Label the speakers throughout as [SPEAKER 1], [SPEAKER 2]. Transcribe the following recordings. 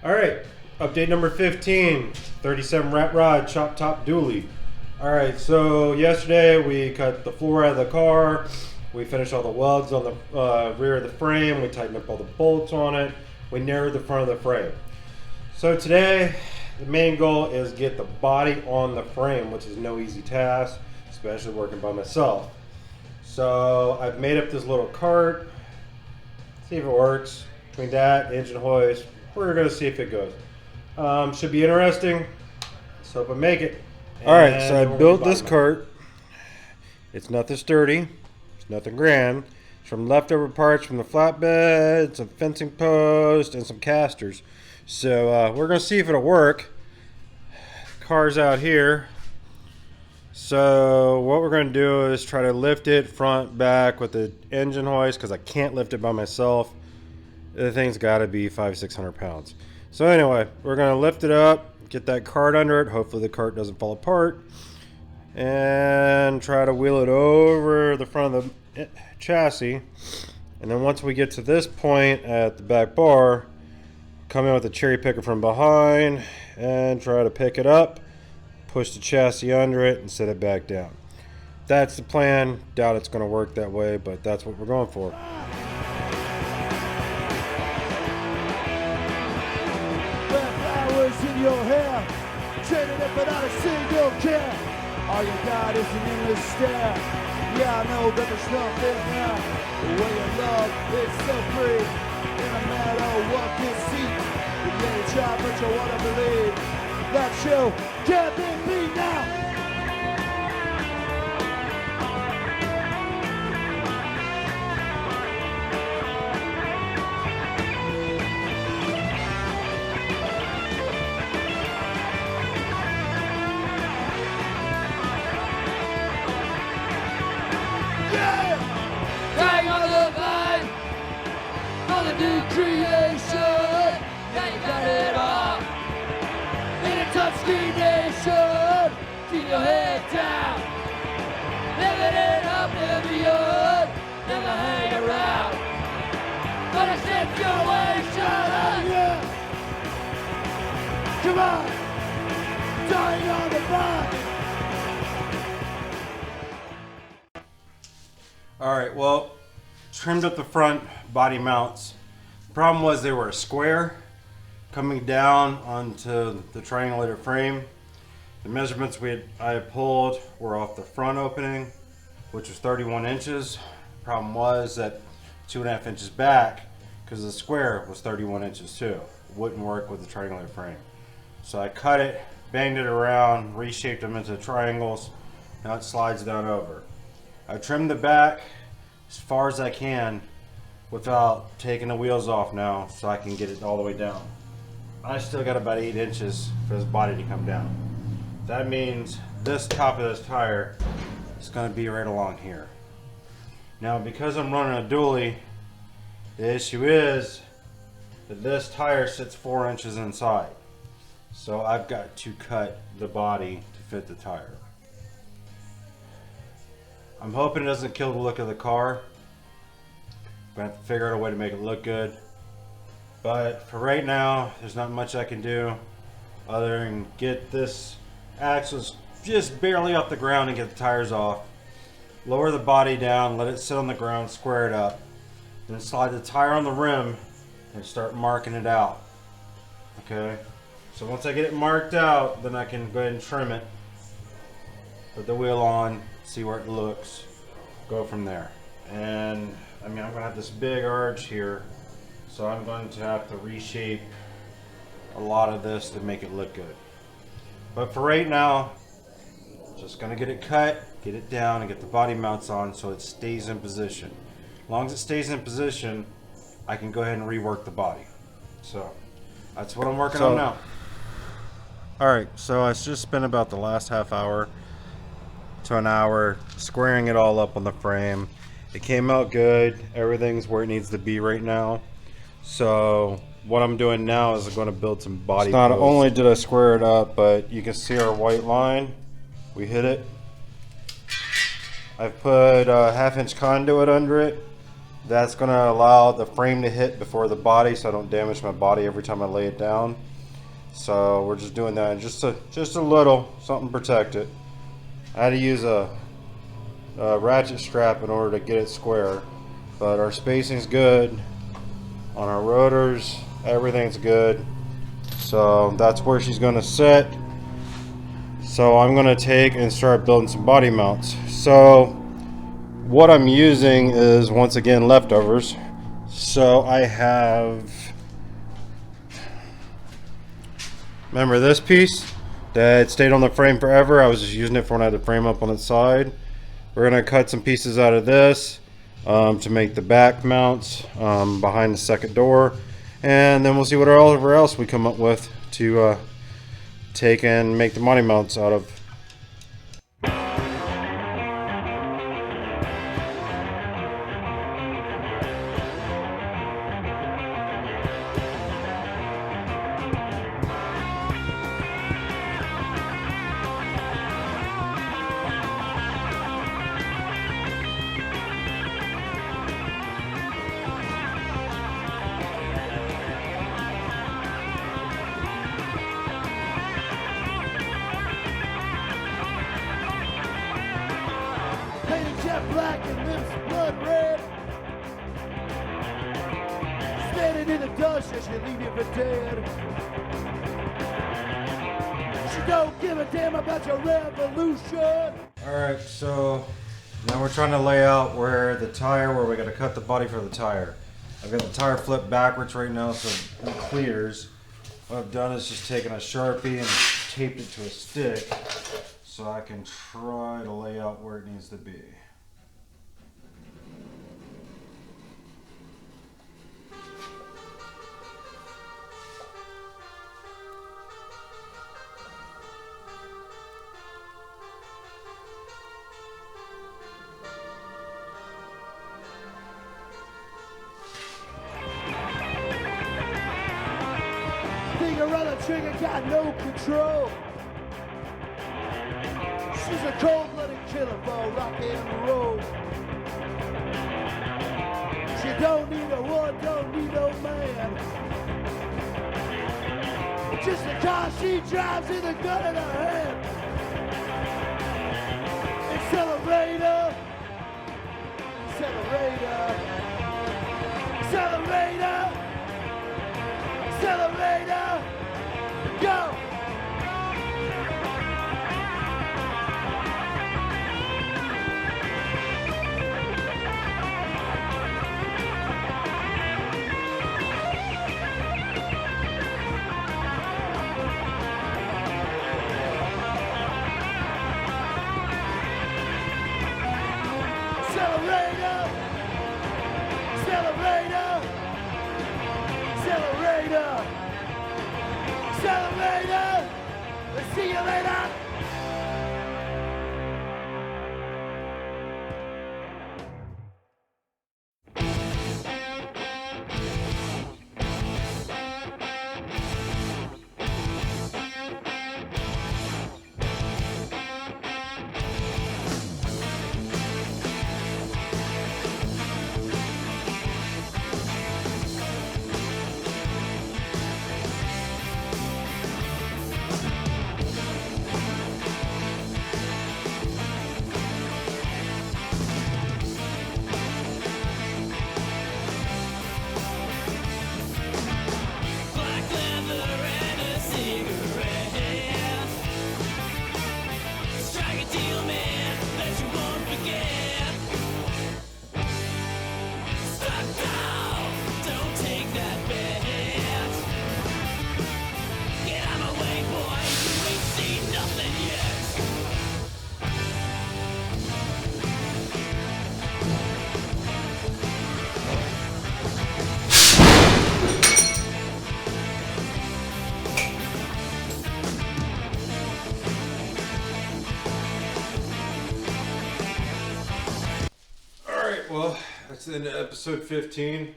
[SPEAKER 1] Alright, update number 15, 37 rat rod chop top dually. Alright, so yesterday we cut the floor out of the car, we finished all the welds on the rear of the frame, we tightened up all the bolts on it, we narrowed the front of the frame. So today, the main goal is get the body on the frame, which is no easy task, especially working by myself. So I've made up this little cart, see if it works. Between that, engine hoist, we're gonna see if it goes. Should be interesting. Let's hope I make it. Alright, so I built this cart. It's nothing sturdy. It's nothing grand. It's from leftover parts from the flatbed, some fencing posts, and some casters. So we're gonna see if it'll work. Car's out here. So what we're gonna do is try to lift it front, back with the engine hoist because I can't lift it by myself. The thing's got to be 500-600 pounds. So anyway, we're going to lift it up, get that cart under it. Hopefully the cart doesn't fall apart. And try to wheel it over the front of the chassis. And then once we get to this point at the back bar, come in with a cherry picker from behind and try to pick it up, push the chassis under it, and set it back down. That's the plan. Doubt it's going to work that way, but that's what we're going for.
[SPEAKER 2] In your hair, trading it without a single care. All you got is an endless stare. Yeah, I know that there's nothing there. The way you love is so free. In a matter what you see. You may try, but you wanna believe that you can't be beat now. New creation, now you got it all. In a touchscreen nation, keep your head down. Living in oblivion, never hang around. But a situation, oh yeah. Come on, dying on the vine.
[SPEAKER 1] Alright, well, trimmed up the front body mounts. Problem was they were a square coming down onto the triangulated frame. The measurements I had pulled were off the front opening, which was 31 inches. Problem was that 2.5 inches back, because the square was 31 inches too. Wouldn't work with the triangulated frame. So I cut it, banged it around, reshaped them into triangles. Now it slides down over. I trimmed the back as far as I can without taking the wheels off now, so I can get it all the way down. I still got about 8 inches for this body to come down. That means this top of this tire is going to be right along here. Now because I'm running a dually, the issue is that this tire sits 4 inches inside. So I've got to cut the body to fit the tire. I'm hoping it doesn't kill the look of the car. I'm gonna have to figure out a way to make it look good. But for right now, there's not much I can do other than get this axle just barely off the ground and get the tires off. Lower the body down, let it sit on the ground, square it up. Then slide the tire on the rim and start marking it out. Okay? So once I get it marked out, then I can go ahead and trim it. Put the wheel on, see where it looks, go from there. And I mean, I'm going to have this big arch here, so I'm going to have to reshape a lot of this to make it look good. But for right now, just going to get it cut, get it down, and get the body mounts on so it stays in position. As long as it stays in position, I can go ahead and rework the body. So that's what I'm working on now. Alright, so I just spent about the last half hour to an hour squaring it all up on the frame. It came out good. Everything's where it needs to be right now. So what I'm doing now is I'm going to build some body. Not only did I square it up, but you can see our white line. We hit it. I've put a 1/2 inch conduit under it. That's going to allow the frame to hit before the body, so I don't damage my body every time I lay it down. So we're just doing that, just a little something to protect it. I had to use a ratchet strap in order to get it square, but our spacing's good on our rotors. Everything's good, so that's where she's going to sit. So I'm going to take and start building some body mounts. So what I'm using is, once again, leftovers. So I have, remember this piece that stayed on the frame forever? I was just using it for when I had the frame up on its side. We're going to cut some pieces out of this to make the back mounts behind the second door, and then we'll see whatever else we come up with to take and make the body mounts out of.
[SPEAKER 2] Painted jet black and lips blood red. Standing in the dust as you leave you for dead. She don't give a damn about your revolution.
[SPEAKER 1] Alright, so now we're trying to lay out where the tire, where we got to cut the body for the tire. I've got the tire flipped backwards right now so it clears. What I've done is just taken a Sharpie and taped it to a stick so I can try to lay out where it needs to be.
[SPEAKER 2] Finger on the trigger, got no control. She's a cold-blooded killer for rock and roll. She don't need a woman, don't need no man. Just the car she drives in the gun in her hand. Accelerator, accelerator, accelerator, accelerator, go! Accelerator! Accelerator! Accelerator! Accelerator! Let's see you later!
[SPEAKER 3] Black leather and a cigarette. Strike a deal, man, that you won't forget. Stuck down, don't take that bet. Get out of my way, boy, you ain't seen nothing yet.
[SPEAKER 1] Alright, well, that's the end of episode 15.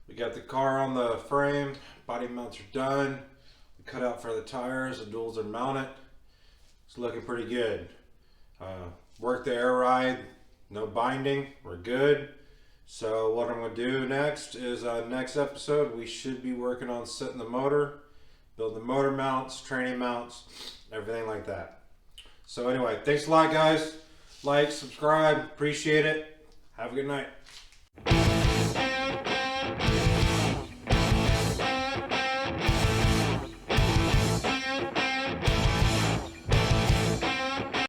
[SPEAKER 1] We got the car on the frame, body mounts are done. We cut out for the tires, the duals are mounted. It's looking pretty good. Worked the air ride, no binding, we're good. So what I'm going to do next is next episode we should be working on setting the motor, building the motor mounts, training mounts, everything like that. So anyway, thanks a lot guys. Like, subscribe, appreciate it. Have a good night.